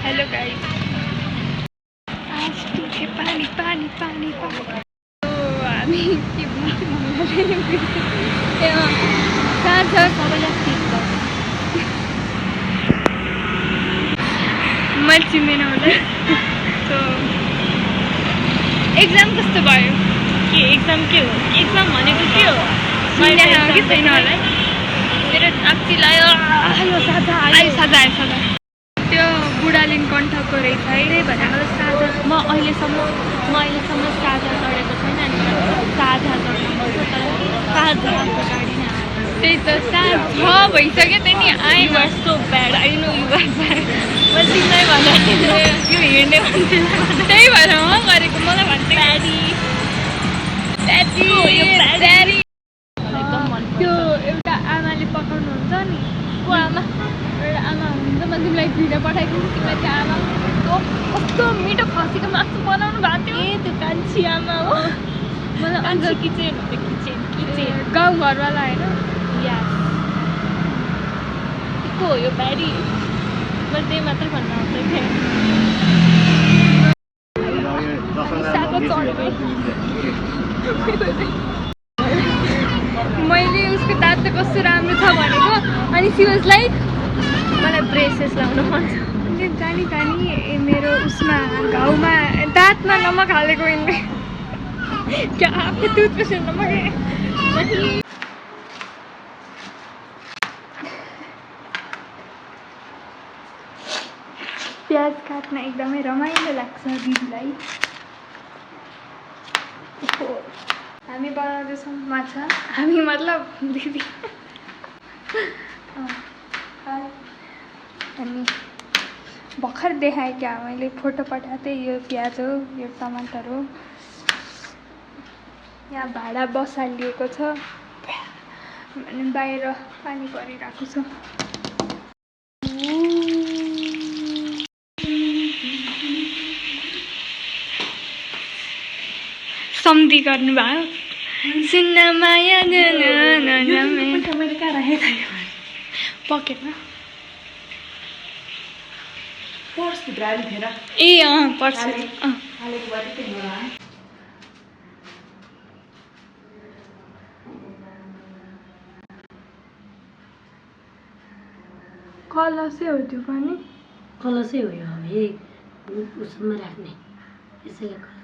Hello guys, आज पिछे पानी पानी पानी पानी तो हामी के भन्छ साँझ सबैलाई ठिक गर्छ मैले चिन्दैन होला सो एक्जाम कस्तो भयो के एक्जाम के हो एक्जाम भनेको के हो मैले कि छैन होला मेरो नाप्ती लाग्यो आयो साझा आयो साझा त्यो बुढालिन कण्ठको रहेछ है त्यही भएर मलाई साझा म अहिलेसम्म साझा चढेको छैन अनि साझा चढ्नु पर्छ तर साझाको गाडी नै आयो त्यही त साझा भइसक्यो त्यही नि आयो you are so bad I know you are bad मैले तिमीलाई भन्दा यो हिँड्ने मान्छेलाई त्यही भएर म गरेको मलाई भन्थे ब्याडी यो ब्याडी एकदम मन त्यो एउटा आमाले पकाउनुहुन्छ नि को आमा एउटा आमा हुनुहुन्छ म तिमीलाई भिडियो पठाइदिन्छु तिमीलाई त्यो आमा कस्तो मिठो खसीको मासु बनाउनु भएको थियो ए त्यो कान्छी आमा हो मलाई कान्छी किचन किचन गाउँघरवाला होइन या को हो यो ब्याडी मैले त्यही मात्रै भन्न आउँदै थिएँ मैले उसको दाँत त कस्तो राम्रो छ भनेको अनि सिवाजलाई मलाई ब्रेसेस लाउनु मन छ जानी जानी मेरो उसमा घाउमा दाँतमा नमक हालेको यिनले क्या आपके टूथपेस्ट में नमक है नहीं प्याज काट्न एकदमै रमाइलो लाग्छ दिदीलाई हामी बनाउँदैछौँ माछा हामी मतलब दिदी अनि भर्खर देखाएँ क्या मैले फोटो पठाएको थिएँ यो प्याज हो यो टमाटर हो यहाँ भाडा बसालिएको छ अनि बाहिर पानी परिरहेको छ सम्धि गर्नुभयो सुन्न माया मैले कहाँ राखेको पकेटमा पर्स भित्र हाल्नु थिएन ए अँ पर्छ हालेको भए त्यही होला कलसै हो त्यो पनि कलसै हो यो अब यही उसमा राख्ने यसैले कलस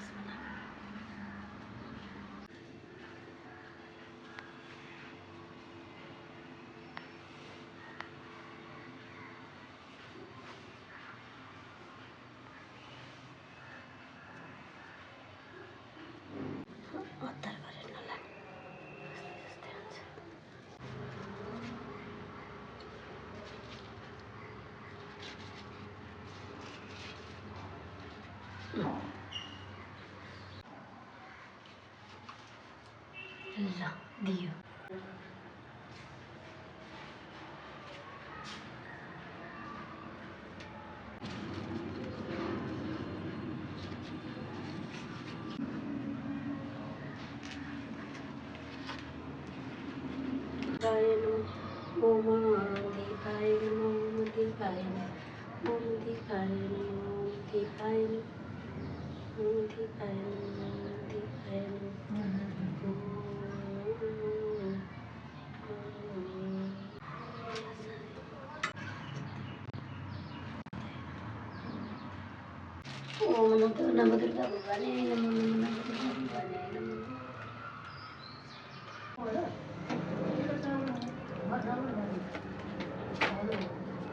अत्तर गरेर नलाग्ने ल दियो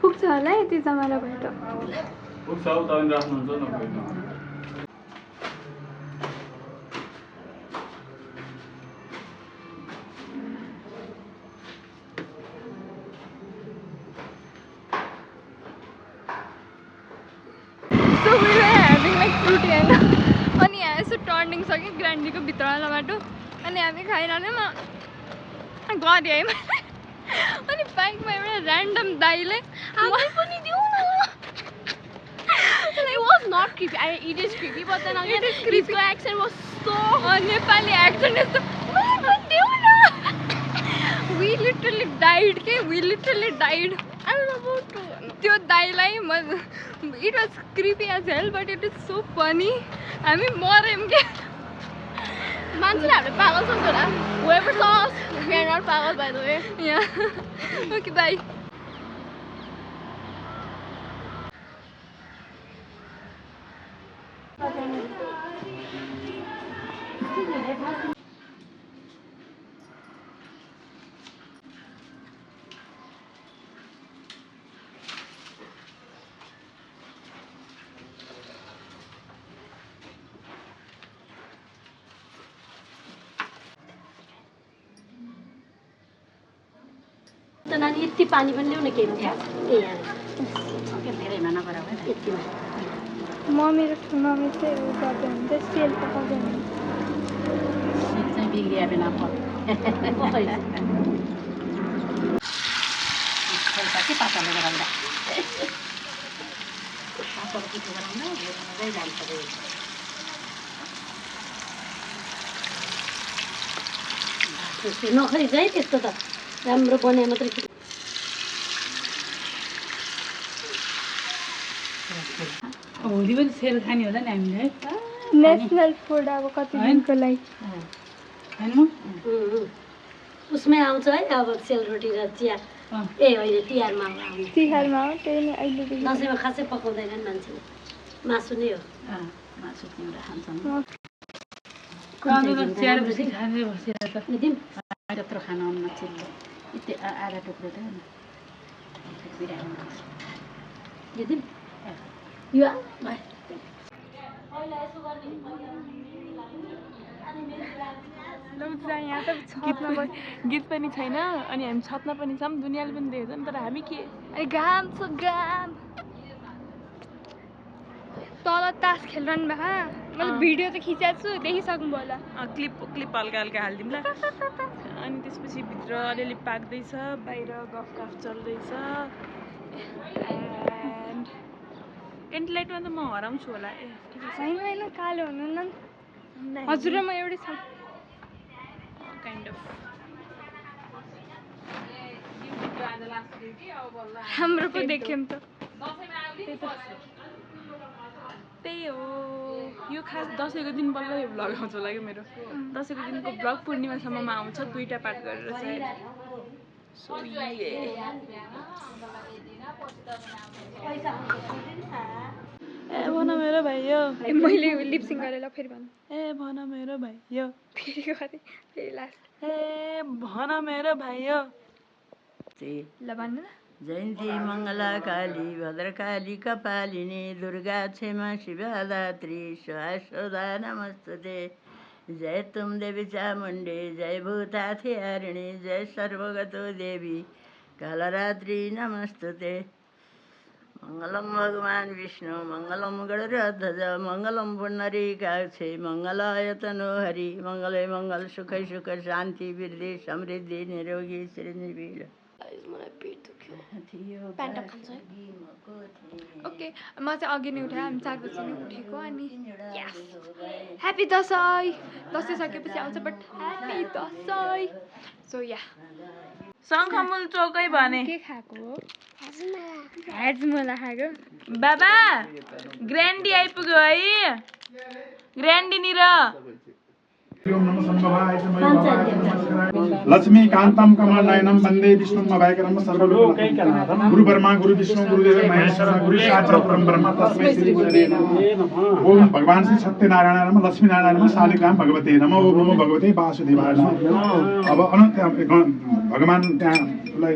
पुग्छ होला यति जमाना भयो त पुग्छ तपाईँ राख्नुहुन्छ नपुग्छ So we were having like fruity होइन अनि यहाँ यसो टर्निङ छ कि ग्रान्डीको भित्रवाला बाटो अनि हामी खाइरहने म गरेँ है अनि बाइकमा एउटा ऱ्यान्डम दाइले हामी पनि दिऊ न It was not creepy. It is creepy, but then again, his accent was so. Nepali accent is so. We literally died. We literally died. त्यो दाइलाई it was creepy as hell but it is so funny हामी मर्यौँ क्या मान्छेले हामीले पागल सोच्छ होला whoever saw us we are not पागल by the way okay by नानी यति पानी पनि ल्याउन के हुन्छ ए धेरै नगरा हो यतिमा म मेरो मम्मी चाहिँ उयो गर्दै हुन्छ सेल पकाउँदैन सिट चाहिँ बिग्रिया बेला के पापाले गराउँदा पापाले के गराउँदा मजै जान्छ रे नखै है त्यस्तो त राम्रो बने मात्रै होली पनि सेल खाने होला नि हामीले नेसनल फुड अब कति दिनको लागि उसमै आउँछ है अब सेलरोटी र चिया ए अहिले तिहारमा आउने तिहारमा हो त्यही नै अहिलेदेखि दसैँमा खासै पकाउँदैनन् मान्छेले मासु नै हो मासु तिम्रो खान्छन् त्यत्रो खानु आउनु चिल्लो यति आधा टुक्रो त यो यहाँ त छतमा गीत पनि छैन अनि हामी छतमा पनि छौँ दुनियाँले पनि देख्छ नि तर हामी के घाम छ घाम तल तास खेलिरहनु भएको मैले भिडियो त खिचेको छु देखिसक्नु होला क्लिप हल्का हल्का हालिदिउँ ल अनि त्यसपछि भित्र अलिअलि पाक्दैछ बाहिर गफ चल्दैछ एन्ड टेन्ट लाइटमा त म हराउँछु होला ए छैन होइन कालो हुनु न हजुर र म एउटै छ काइन्ड अफ हाम्रो पो देख्यौँ त त्यही हो यो खास दसैँको दिन बल्ल यो भ्लग आउँछ होला कि मेरो दसैँको दिनको भ्लग पूर्णिमासम्ममा आउँछ 2टा पार्ट गरेर सायद सो ए भन मेरो भाइयो मैले लिपसिङ गरेर फेरि भन्नु ए भन मेरो भाइयो फेरि गरेँ फेरि लास्ट ए भन मेरो भाइयो ल भन्नु न जयन्ती मङ्गला काली भद्रकाली कपालिनी दुर्गा क्षमा शिवा दात्री स्वासोदा नमस्तुते जय तुम देवी चामुण्डे जय भूताथिहारिणी जय सर्वगतो देवी कालरात्रि नमस्तुते मङ्गलं भगवान् विष्णु मङ्गलं गरुडध्वज मङ्गलं पुण्डरीकाक्षे मङ्गलाय तनोहरि मङ्गले मङ्गल सुखै सुख शान्ति वृद्धि समृद्धि निरोगी श्रीनिर्भील ओके म चाहिँ अघि नै उठेँ हामी 4 बजी नै उठेको अनि ह्याप्पी दसैँ दसैँ सकेपछि आउँछ बट ह्याप्पी दसैँ सो या शङ्खमूल चौकै भने के खाएको हो हेजमोला खाएको बाबा ग्रान्डी आइपुग्यो है ग्रान्डीनिर लक्ष्मीकान्तं कमलनयनं वन्दे विष्णुं अभयकरं सर्वलोकनाथं गुरु ब्रह्मा गुरु विष्णु गुरुदेव महेश्वर गुरु साक्षात् परब्रह्म तस्मै श्री गुरुवे नमः। ओम भगवान श्री सत्यनारायण नमः लक्ष्मी नारायण नमः शालिग्राम भगवते नमः ओम नमो भगवते वासुदेवाय नमः। अब अनन्त भगवान त्यहाँलाई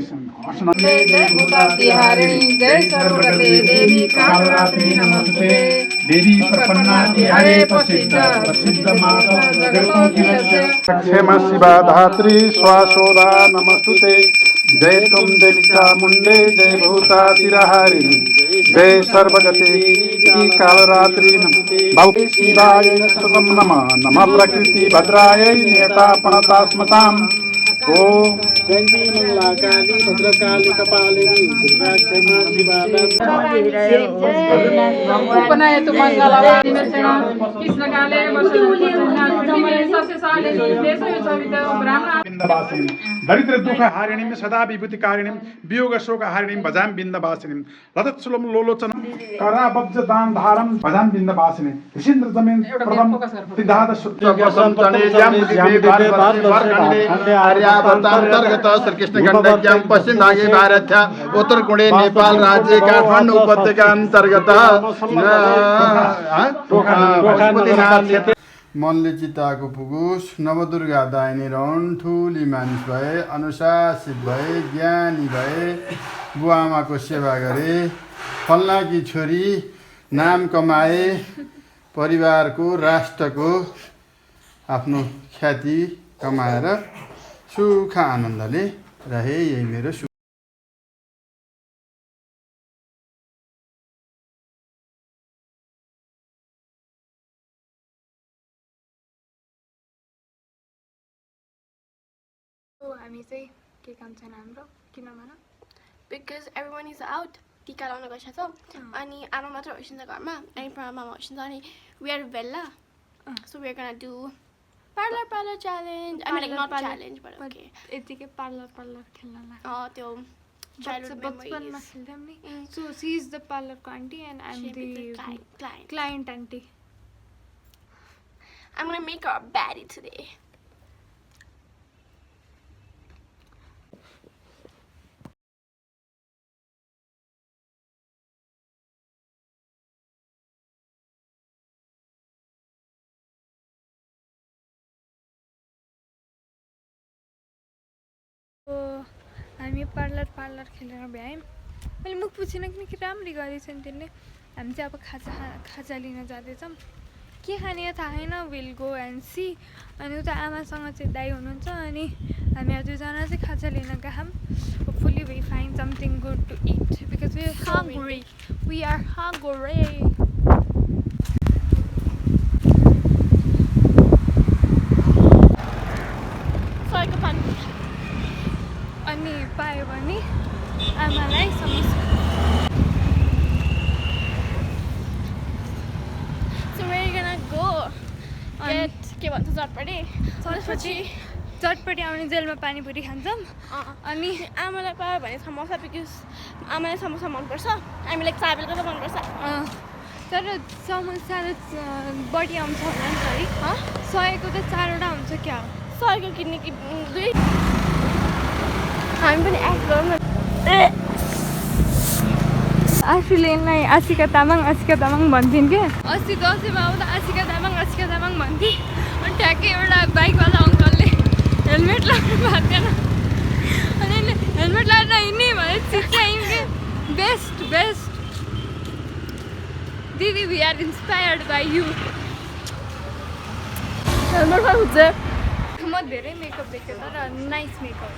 जय भूतातिहारिणी जय सर्वगते देवी कालरात्रि नमस्ते देवी प्रपन्नातिहारे प्रसिद्ध माता जगतोऽखिलस्य क्षेमा शिवा धात्री स्वासोदा नमस्तुते जय तुम देवी चामुण्डे जय भूतातिहारिणी जय सर्वगते कालरात्रि नमः शिवाय स्तुतं नमः नमः प्रकृति भद्रायै नियतापणतास्मताम् ओम जयंती मंगला काली भद्रकाली कपालिनी दुर्गा क्षमा शिवा उपनयतु मङ्गलवाणी कृष्णकाले वसुदेवनाथ सस्य साले देशे सविता ब्राह्मण बिन्दवासिनीं दरिद्र दुःख हारिणीं सदा विभूति कारिणीं वियोग शोक हारिणीं भजामि बिन्दवासिनीं लतत्सुलम लोलोचन कराबब्ज दान धारम भजामि बिन्दवासिनीं ऋषीन्द्र जमीन प्रथम तिदाद आर्यावर्तान्तर्गत श्रीकृष्ण गण्डक्यां पश्चिम भागे भारत उत्तर कुणे नेपाल राज्य काठमाडौँ उपत्यका अन्तर्गत मनले चिताएको पुगुस नवदुर्गा दाहिने रहन् ठुली मानिस भए अनुशासित भए ज्ञानी भए बुवाआमाको सेवा गरे फल्नाकी छोरी नाम कमाए परिवारको राष्ट्रको आफ्नो ख्याति कमाएर सुख आनन्दले रहे यही मेरो हामी चाहिँ के काम छैन हाम्रो किन भन because everyone is out टिका लाउन गइसक्छ अनि आमा मात्र होइसिन्छ घरमा अनि मामा होइसिन्छ अनि we are Bella so we are gonna do parlor challenge I mean like not challenge but okay यतिकै पार्लर खेल्नलाई त्यो childhood बचपनमा खेल्थ्यौँ नि so she is the parlor aunty and I'm the client aunty I'm gonna make her a baddie today. हामी parlour खेलेर भ्यायौँ मैले मुख पुछिनँ किनकि राम्ररी गरेछ नि त्यसले हामी चाहिँ अब खाजा लिन जाँदैछौँ के खाने थाहा छैन विल गो एन्ड सी अनि उता आमासँग चाहिँ दाइ हुनुहुन्छ अनि हामीहरू दुईजना चाहिँ खाजा लिन गयौँ hopefully we find something good to it because we are hungry अनि पायो भने आमालाई samosa So where are you gonna go? Get के भन्छ चटपटी आउने जेलमा पानीपुरी खान्छौँ अनि आमालाई पायो भने समोसा बिकज आमालाई समोसा मनपर्छ हामीलाई चाबेलको त मनपर्छ तर समोसा बढी आउँछ होला नि है 100को त 4वटा हुन्छ क्या 100को किन्ने कि 2 हामी पनि एक्ट गरौँ न आफूलाई आशिका तामाङ भन्थिन् क्या अस्ति दसैँमा आउँदा आशिका तामाङ भन्थे अनि ठ्याक्कै एउटा बाइकवाला अङ्कलले हेलमेट लगाउनु भएको थिएन अनि हेलमेट लगाएर हिँड्ने भने चिच्यायौँ कि बेस्ट दिदी we are inspired by you helmet हुन्छ म धेरै मेकअप देखेँ तर नाइस मेकअप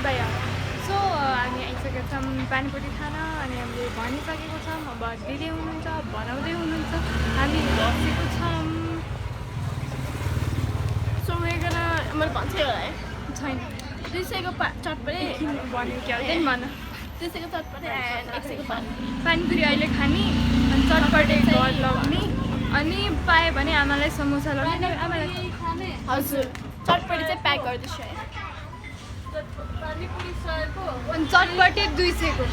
भइहाल्यो सो हामी आइसकेका छौँ पानीपुरी खान अनि हामीले भनिसकेको छौँ अब दिदी हुनुहुन्छ बनाउँदै हुनुहुन्छ हामी बसेको छौँ सो वेगना मैले भन्छ होला है छैन 200को चटपटे भन्यो क्या भन 200को चटपटे 100को पानीपुरी अहिले खाने अनि चटपटे घर लगाउने अनि पायो भने आमालाई समोसा लगाउने आमालाई हजुर चटपटी चाहिँ प्याक गरिदिन्छु है पानीपुरी 100को अनि चटपटी 200को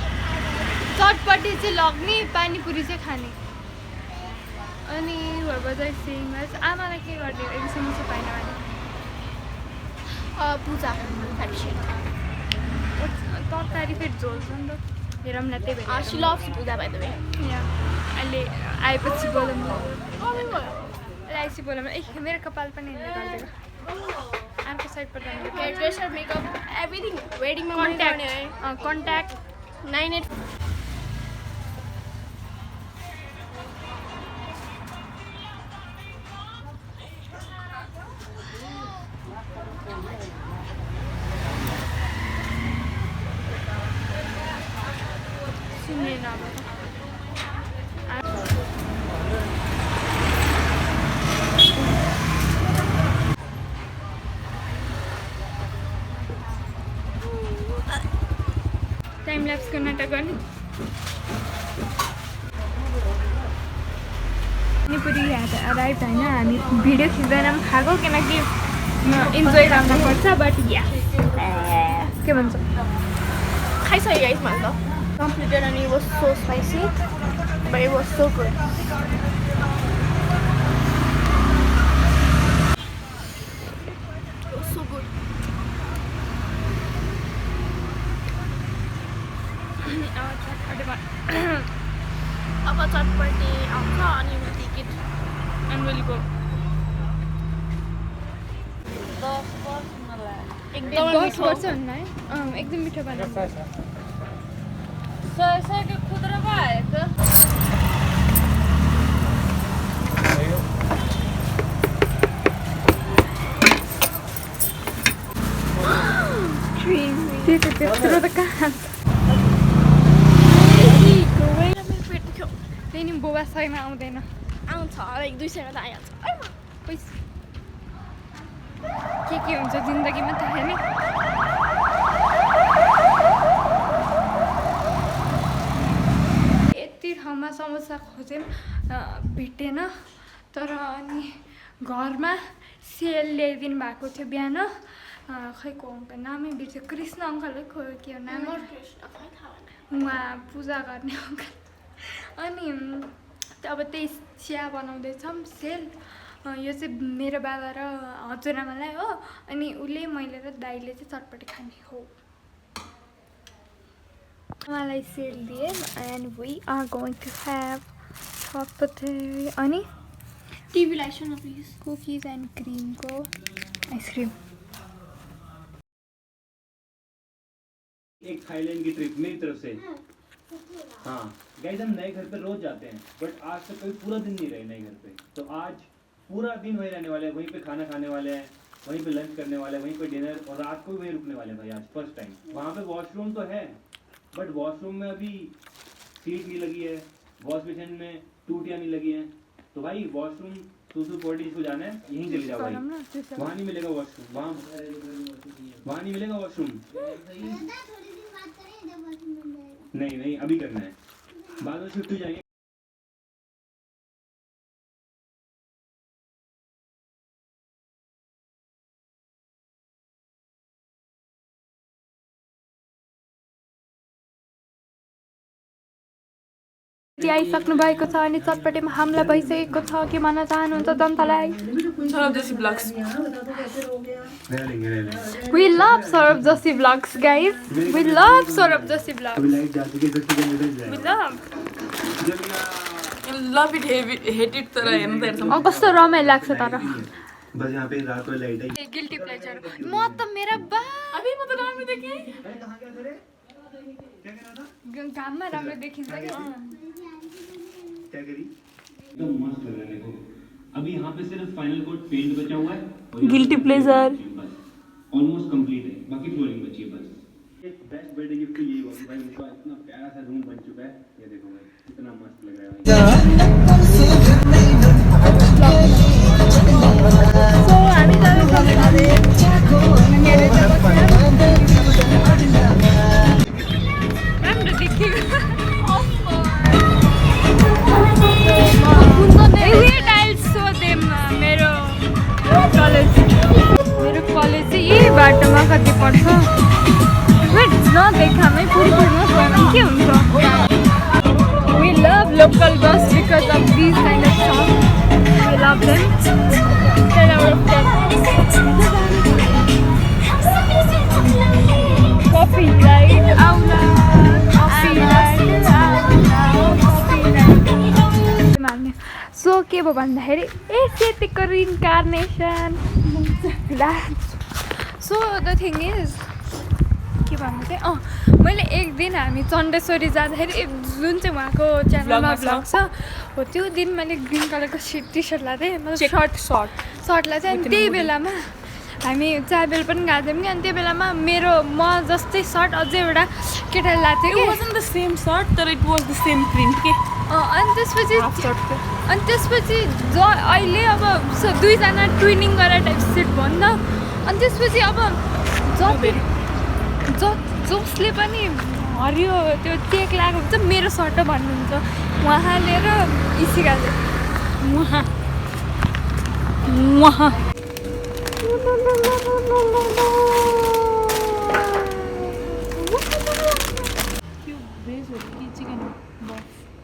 चटपटी चाहिँ लग्ने पानीपुरी चाहिँ खाने अनि बजाइ सेमस आमालाई के गर्ने एक समोसा पाएन भने पूजा तरकारी फेरि झोल छ नि त हेरौँ न त्यही भएर she loves Pooja by the way अहिले आएपछि बोलाउनु आएपछि बोलाउनु ए मेरो कपाल पनि हेर्दै गरिदिएको अर्को साइडबाट हेयर ड्रेसर मेकअप एभ्रिथिङ वेडिङमा कन्ट्याक्ट 98 सुन्ने अब टाइम ल्याप्सको नाटक गर्ने पानीपुरी अराइभ होइन हामी भिडियो खिच्दैन पनि खाएको किनकि इन्जोय गर्नुपर्छ बट या के भन्छ खाइसकेँ गाइस मैले त completed and it was so spicy but it was so good. It was so good. अब चटपटी आउँछ अनि म टिकट अनवेलीको एकदम 10 मिठो वर्ष हुन्न है एकदम मिठो बनाउँछ खुद्रा भएको त्यत्रो त कहाँ त्यही नि बुबा सयमा आउँदैन आउँछ लाइक 200 त आइहाल्छ पैसा के हुन्छ जिन्दगीमा थाहा नि यति ठाउँमा समोसा खोज्यौँ भेटेन तर अनि घरमा सेल ल्याइदिनु भएको थियो बिहान खै को अङ्कल नामै बिर्स्यो कृष्ण अङ्कलै खो के हो नाम उहाँ पूजा गर्ने अङ्कल अनि अब त्यही चिया बनाउँदैछौँ सेल यो चाहिँ मेरो बाबा र हजुरआमालाई हो अनि उसले मैले र दाइले चाहिँ चटपटी खाने हो मलाई सेल दिए and we are going to have chatpati अनि टिभीलाई सुन प्लिज कुकिज एन्ड क्रिमको आइसक्रिम एक थाईलैंड की ट्रिप मेरी तरफ से हाँ गाइस हम नए घर पे रोज जाते हैं बट आज तक कभी पूरा दिन नहीं रहे नए घर पे तो आज पूरा दिन वहीं रहने वाले हैं वहीं पे खाना खाने वाले हैं वहीं पे लंच करने वाले हैं वहीं पे डिनर और रात को भी वहीं रुकने वाले हैं भाई आज फर्स्ट टाइम वहाँ पे वॉशरूम तो है बट वॉशरूम में अभी सीट नहीं लगी है वॉश बेसिन में टूटियाँ नहीं लगी हैं तो भाई वॉशरूम सूसू पोटी जिसको जाना है यहीं चले जाओ भाई वहाँ नहीं मिलेगा वॉशरूम वहाँ नहीं मिलेगा वॉशरूम नहीं अभी करना है बाद में शिफ्ट हो जाएंगे आइसक्नु भएको छ अनि चटपटीमा हमला भइसकेको छ के भन्न चाहनुहुन्छ जनतालाई We love Saurabh Joshi vlogs guys. We love Saurabh Joshi vlogs. We love it hate it तर हेर्नु त हेर्छौँ कस्तो रमाइलो लाग्छ तर बस यहाँ पे रात को लाइट आई गिल्टी प्लेजर म त मेरा बा अभी म त राम्रो देखेँ घाममा राम्रो देखिन्छ कि क्या करी एकदम मस्त लग रहा है देखो अभी यहाँ पे सिर्फ फाइनल कोट पेंट बचा हुआ है गिल्टी प्लेजर ऑलमोस्ट कंप्लीट है बाकी फ्लोरिंग बची है बस एक बेस्ट बर्थडे गिफ्ट यही हुआ भाई मुझको इतना प्यारा सा रूम बन चुका है ये देखो भाई कितना मस्त लग रहा है मेरो कलेज चाहिँ यही बाटोमा कति पर्छ वेट नदेखामै पुरी पुरीमा गयो भने के हुन्छ We love local bus because of these kind of songs. We love them. 10 out of 10. Coffee right? Aula. Coffee right? So के भयो भन्दाखेरि एसेटिकको reincarnation so the thing is के भन्नु चाहिँ मैले एक दिन हामी चण्डेश्वरी जाँदाखेरि जुन चाहिँ उहाँको च्यानलमा भ्लग छ हो त्यो दिन मैले ग्रिन कलरको टी सर्ट लाएको थिएँ मतलब सर्टलाई चाहिँ अनि त्यही बेलामा हामी ट्राभल पनि गएको थियौँ कि अनि त्यो बेलामा मेरो म जस्तै सर्ट अझै एउटा केटाले लाएको थियो वाजन्ट द सेम सर्ट तर it was the same print के अनि त्यसपछि अहिले अब दुईजना ट्विनिङ गरेर टाइप सेट भयो नि त अनि त्यसपछि अब जसले पनि हरियो त्यो चेक लगाएको हुन्छ मेरो सर्ट भन्नुहुन्छ उहाँले र इसिकाले भेज हो कि चिकन बफ